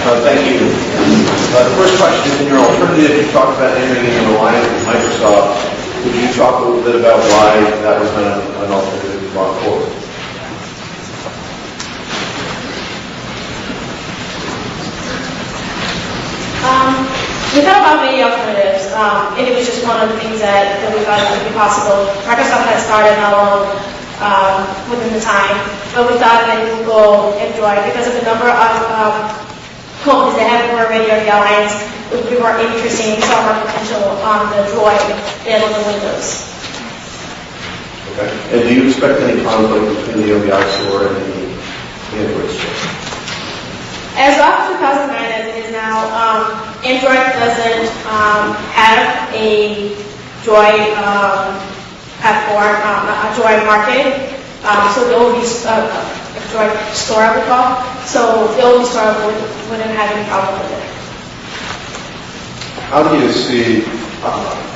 Thank you. The first question is, in your alternative, you talked about entering into an alliance with Microsoft. Would you talk a little bit about why that was an alternative you brought forward? We thought about many alternatives, and it was just one of the things that we thought would be possible. Microsoft had started not long within the time, but we thought that Google and Droid, because of the number of companies that have already on the alliance, would be more interesting. We saw more potential on the Droid than on the Windows. Okay. And do you expect any conflict between the OBI store and the Android store? As of 2009, as it is now, Android doesn't have a Droid platform, a Droid market. So the only Droid store I would call. So the only store wouldn't have any problem with it. How do you see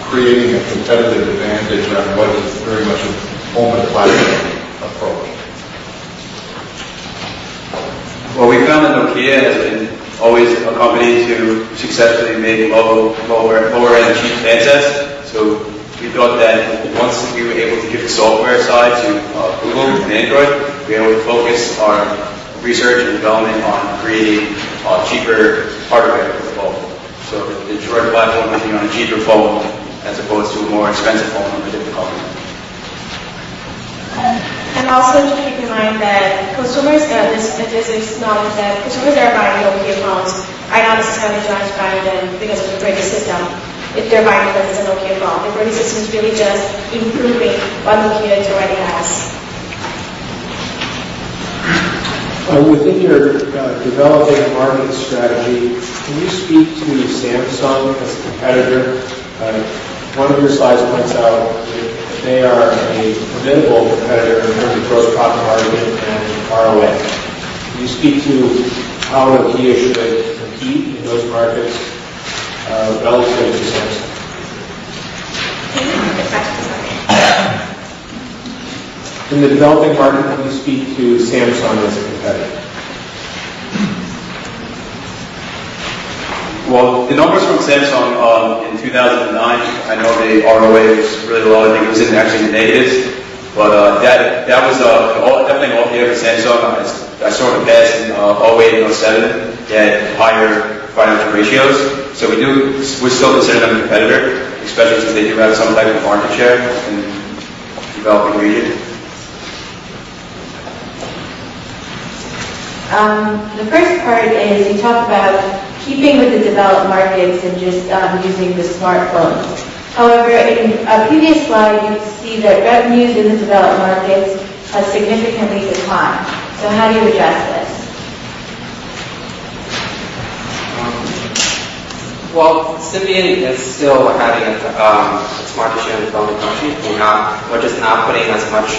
creating a competitive advantage on what is very much a home and platform approach? Well, we found that Nokia has been always a company to successfully make lower-end cheap handsets. So we thought that once we were able to give the software side to Google and Android, we were able to focus our research and development on creating cheaper hardware for the phone. So the Droid platform would be on a cheaper phone as opposed to a more expensive phone from a different company. And also to keep in mind that consumers, this is knowledge that consumers that are buying Nokia phones are not necessarily just buying them because of the branded system. If they're buying because it's a Nokia phone, the branded system is really just improving what Nokia already has. Within your developing market strategy, can you speak to Samsung as a competitor? One of your slides points out that they are a formidable competitor in terms of gross profit margin and ROA. Can you speak to how Nokia should compete in those markets relative to Samsung? In the developing market, can you speak to Samsung as a competitor? Well, the numbers from Samsung in 2009, I know the ROA was really low. I think it was actually in the negatives. But that was definitely an off year for Samsung. I saw in the past in 08 and 07, they had higher financial ratios. So we still consider them a competitor, especially since they do have some type of market share in the developing region. The first part is you talk about keeping with the developed markets and just using the smartphones. However, in a previous slide, you see that revenues in the developed markets have significantly declined. So how do you address this? Well, Symbian is still having its market share in developing countries. We're just not putting as much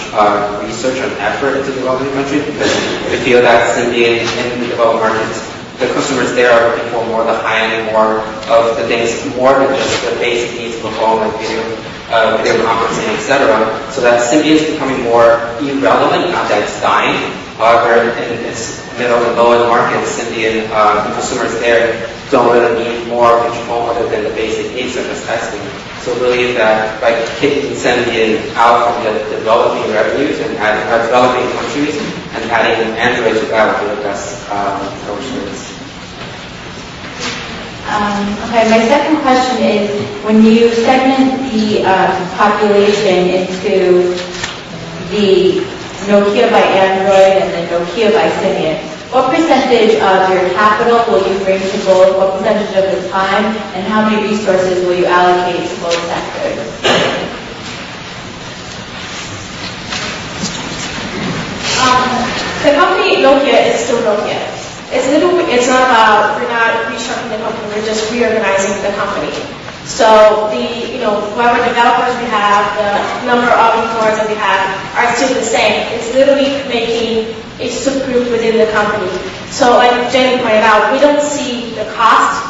research and effort into developing countries because we feel that Symbian in the developed markets, the consumers there are looking for more of the high-end, more of the things, more than just the basic needs of the phone, like video conferencing, etc. So that Symbian is becoming more irrelevant, not that it's dying. However, in its middle and low-end markets, Symbian, the consumers there don't really need more control other than the basic needs such as texting. So really that by kicking Symbian out from the developing revenues and developing countries and adding Android to that would be the best approach to this. Okay, my second question is, when you segment the population into the Nokia by Android and then Nokia by Symbian, what percentage of your capital will you bring to both? What percentage of the time? And how many resources will you allocate to both sectors? The company Nokia is still Nokia. It's not about, we're not restructuring the company, we're just reorganizing the company. So whatever developers we have, the number of employees that we have are still the same. It's literally making a subgroup within the company. So like Jenny pointed out, we don't see the cost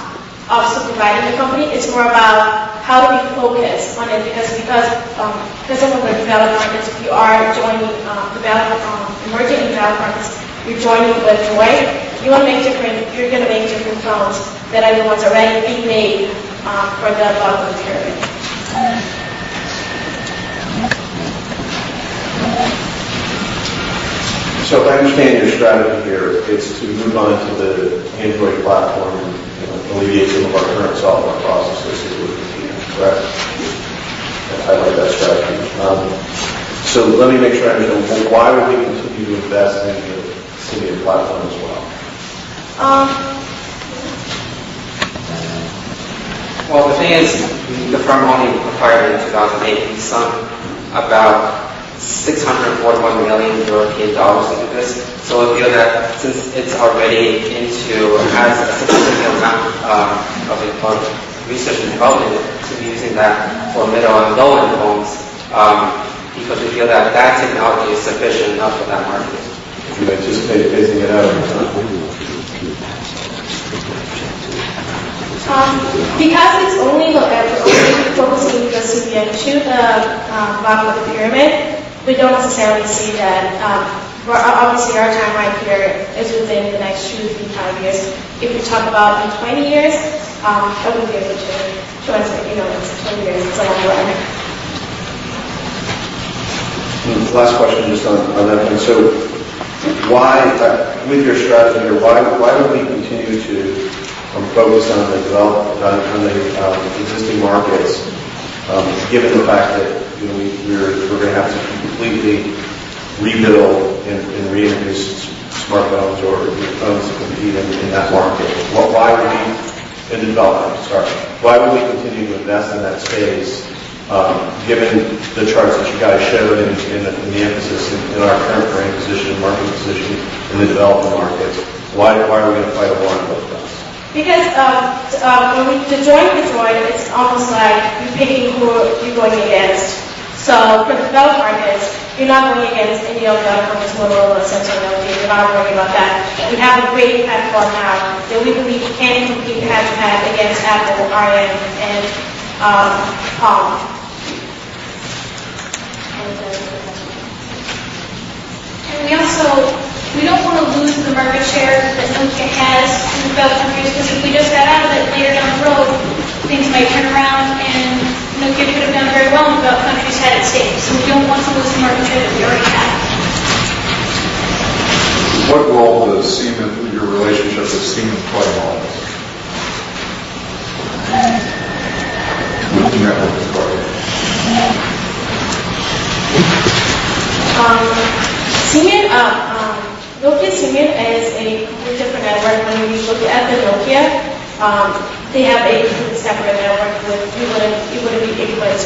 of subdividing the company. It's more about how do we focus on it because of the developed markets, if you are joining emerging developed markets, you're joining with Droid, You want to make different, you're going to make different phones that are the ones already being made for the bottom of the pyramid. So if I understand your strategy here, it's to move on to the Android platform and alleviate some of our current software processes that we're competing, correct? I like that strategy. So let me make sure I understand, why would we continue to invest in the Symbian platform as well? Well, the thing is, the firm only acquired in 2008. We sunk about 641 million European dollars into this. So we feel that since it's already has a significant amount of research and development, to be using that for middle and low end phones, because we feel that that technology is sufficient enough for that market. You anticipate phasing it out over time? Because it's only focusing the CBN to the bottom of the pyramid, we don't necessarily see that. Obviously, our timeline here is within the next 2 to 5 years. If we talk about in 20 years, I wouldn't be able to answer. It's 20 years. It's a long run. Last question, just on that one. So, why, with your strategy here, why would we continue to focus on the existing markets, given the fact that we're going to have to completely rebuild and reintroduce smartphones or phones to compete in that market? Why would we, in the development, why would we continue to invest in that space, given the charts that you guys showed and the emphasis in our current brand position, market position in the developing markets? Why are we going to fight a war on both fronts? Because to join, it's almost like you're picking who you're going against. So for the developed markets, you're not going against any of the other companies, Motorola, Samsung, LG. You're not worrying about that. We have a great platform now that we believe can compete head-to-head against Apple, RM, and Palm. And we don't want to lose the market share that Nokia has in developed countries, because if we just got out of it later down the road, things might turn around and Nokia could have done very well in developed countries had it stayed. So we don't want to lose the market share that we already have. What role does your relationship with Siemens play in all this? With the network authority? Nokia Symbian is a completely different network. When we look at the Nokia, they have a completely separate network with you wouldn't be able to